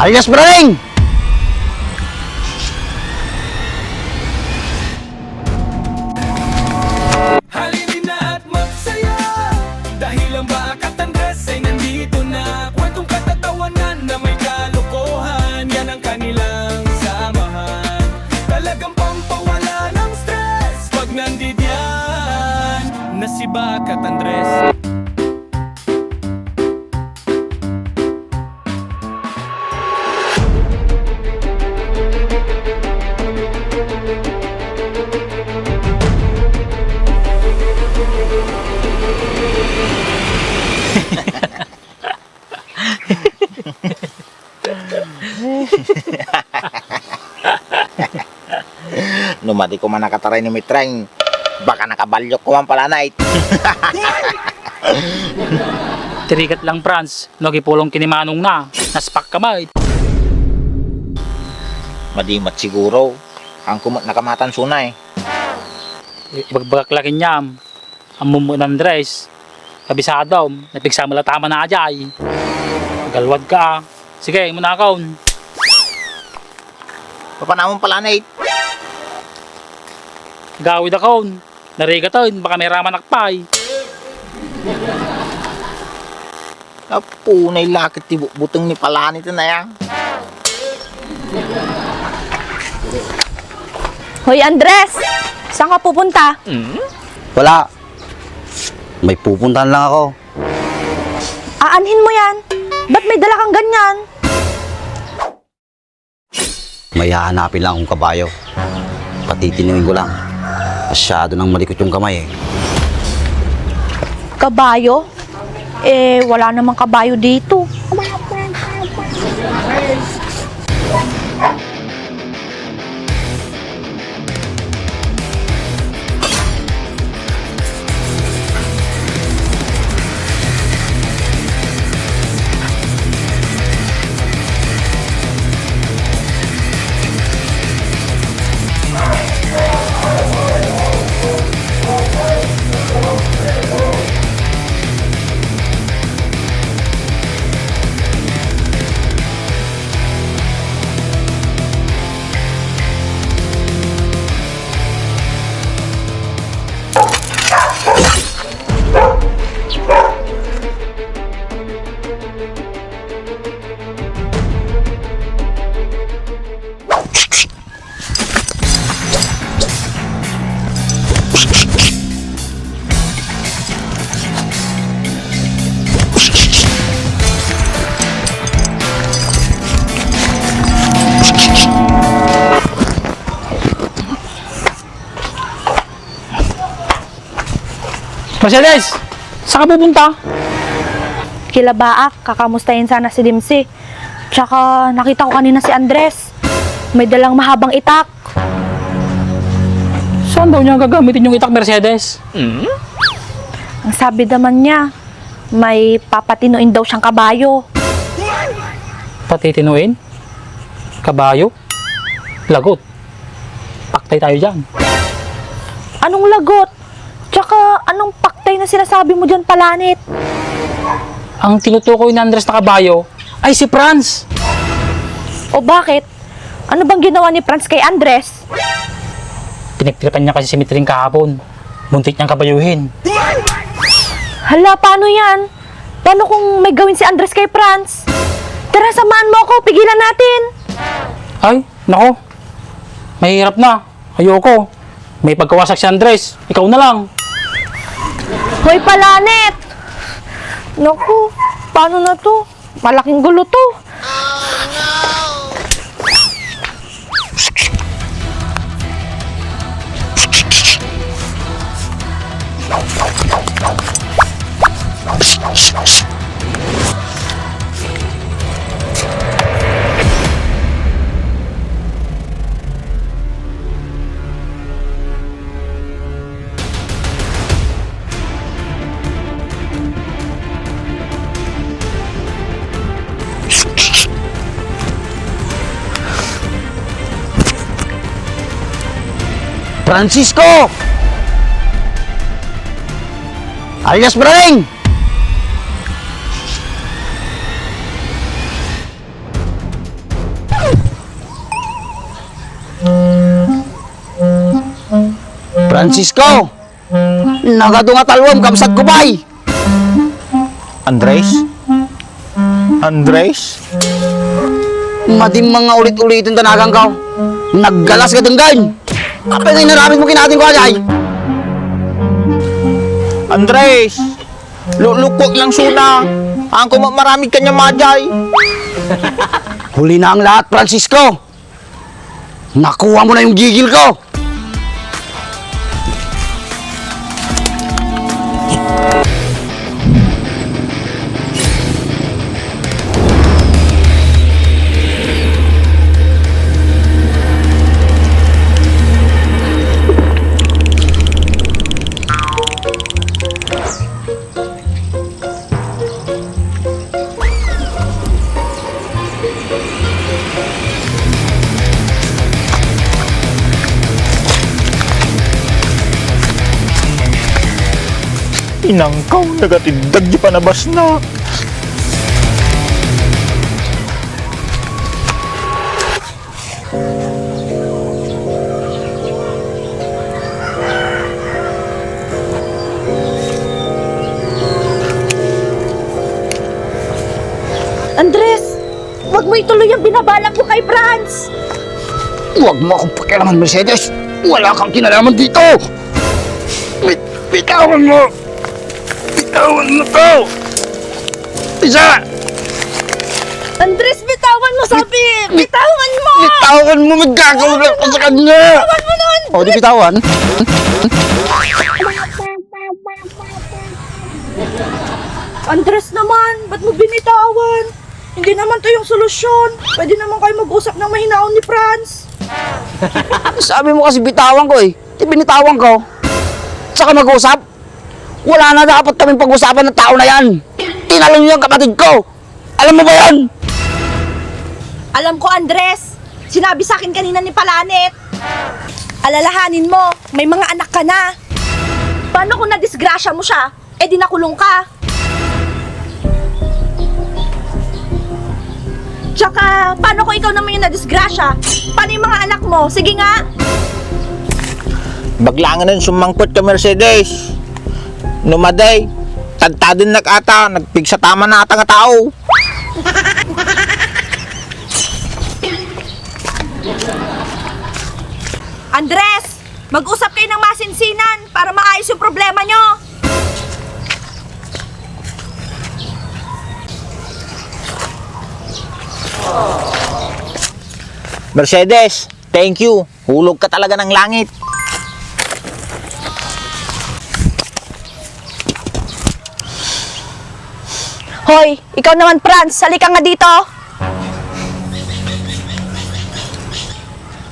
Alias Braning! Halinin na at magsaya dahil ang Bakat Andres ay nandito na. Kwentong katatawanan na may kalokohan, yan ang kanilang samahan. Talagang pampawala ng stress pag nandidyan na si Bakat Andres. Numati ko man nakataray ni Mitreng. Baka nakabalyok ko man pala night. Tirikat lang, Franz. Nagipulong kinimanong na. Naspak kamay. Madimat siguro. Ang kumat nakamatan sunay. Ibagbagak laki niyam. Ang mumun Andres. Kabisadaw. Napigsama la tama na ajay. Galwad ka. Sige, muna akaw. Papanamon pala night. Gawid akaw. Narigaton. Baka may raman akpay. Napunay lakit ti butong ni pala nito na yan. Hoy Andres! Saan ka pupunta? Wala. May pupuntahan lang ako. Aanhin mo yan? Ba't may dala kang ganyan? May hahanapin lang akong kabayo. Patitinuin ko lang. Masyado nang malikot yung kamay eh. Kabayo? Eh, wala namang kabayo dito. Mercedes! Saan ka pupunta? Kila Baak, kakamustahin sana si Dimsi. Tsaka nakita ko kanina si Andres. May dalang mahabang itak. Saan daw niya gagamitin yung itak, Mercedes? Ang sabi naman niya, may papatinuin daw siyang kabayo. Patitinuin? Kabayo? Lagot? Paktay tayo dyan. Anong lagot? Tsaka anong paktay na sinasabi mo dyan, Palanit? Ang tinutukoy ni Andres na kabayo ay si Franz. O bakit? Ano bang ginawa ni Franz kay Andres? Pinagtripan niya kasi si Mitring kahapon. Muntik niyang kabayuhin. Hala, paano yan? Paano kung may gawin si Andres kay Franz? Tara, samahan mo ako, pigilan natin. Ay, nako. Mahirap na. Ayoko. May pagkawasak si Andres. Ikaw na lang. Hoy, Palanit! Naku, paano na to? Malaking gulo to. Francisco! Alias Braning! Francisco! Nagadungatalwam kamsat ko bay! Andres? Andres? Madim mga ulit-ulitin tanagang ka. Naggalas ka denggan. Apa yung inaramit mo kinatin ko ajay? Andres! Lulukok lang suna. Ang maraming kanya majay. Huli na ang lahat, Francisco. Nakuha mo na yung gigil ko. Inangkaw, nagatindag di panabas na. Andres, wag mo ituloy ang binabalak mo kay Franz. Huwag mo akong pakialaman, Mercedes. Wala kang kinalaman dito. Bitawan mo. Bitawan mo to. Isa. Andres, bitawan mo sabi! Bitawan mo! Bitawan mo, magkakaulap ka sa kanya. Bitawan mo na, O, di bitawan. Andres naman, ba't mo binitawan? Hindi naman to yung solusyon. Pwede naman kayo mag-usap ng mahinaon ni Franz. Sabi mo kasi bitawan ko eh. Di binitawan ko. Saka mag-usap. Wala na dapat kaming pag-usapan ng tao na yan. Tinalo niyo yung kapatid ko. Alam mo ba yan? Alam ko, Andres. Sinabi sa akin kanina ni Palanet. Alalahanin mo, may mga anak ka na. Paano kung nadisgrasya mo siya? Eh di nakulong ka. Tsaka, paano kung ikaw naman yung nadisgrasya? Paano yung mga anak mo? Sige nga. Baglangan nun sumangkot ka, Mercedes. Numaday, tadtadin nag-ata, nagpigsa tama na ata nga tao. Andres, mag-usap kayo ng masinsinan para maayos yung problema nyo. Mercedes, thank you. Hulog ka talaga ng langit. Hoy, ikaw naman, Franz, halika nga dito.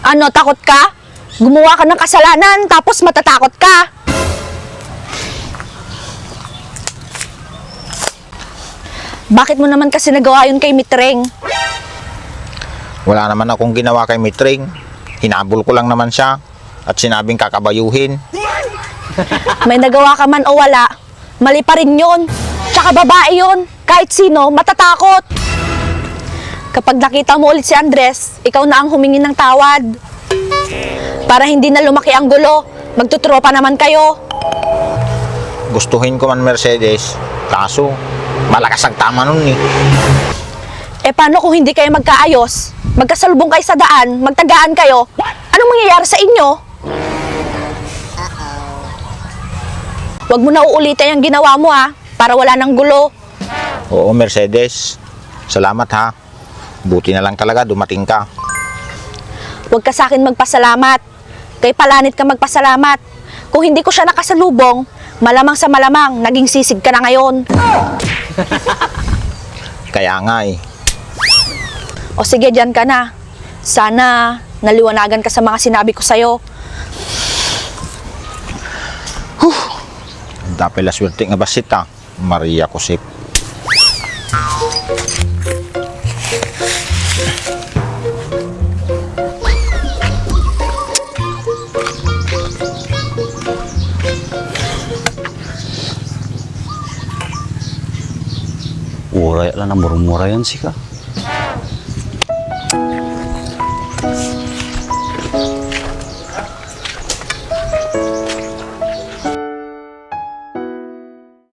Ano, takot ka? Gumawa ka ng kasalanan, tapos matatakot ka. Bakit mo naman kasi nagawa yun kay Mitreng? Wala naman akong ginawa kay Mitring. Hinabol ko lang naman siya at sinabing kakabayuhin. May nagawa ka man o wala, mali pa rin yun. Tsaka babae yun. Kahit sino, matatakot. Kapag nakita mo ulit si Andres, ikaw na ang humingi ng tawad. Para hindi na lumaki ang gulo, magtutropa naman kayo. Gustuhin ko man, Mercedes. Kaso, malakas ang tama nun eh. Eh paano kung hindi kayo magkaayos? Magkasalubong kayo sa daan, magtagaan kayo. Anong mangyayari sa inyo? Huwag mo na uulitin yung ginawa mo ha, para wala ng gulo. Oo, Mercedes. Salamat ha. Buti na lang talaga dumating ka. Huwag ka sa akin magpasalamat. Kay Palanit ka magpasalamat. Kung hindi ko siya nakasalubong, malamang sa malamang, naging sisig ka na ngayon. Kaya nga eh. O sige, dyan ka na. Sana naliwanagan ka sa mga sinabi ko sa'yo. Dapel la swerte nga basit ha. Maria Josep. Uray lang na murmura yan sika.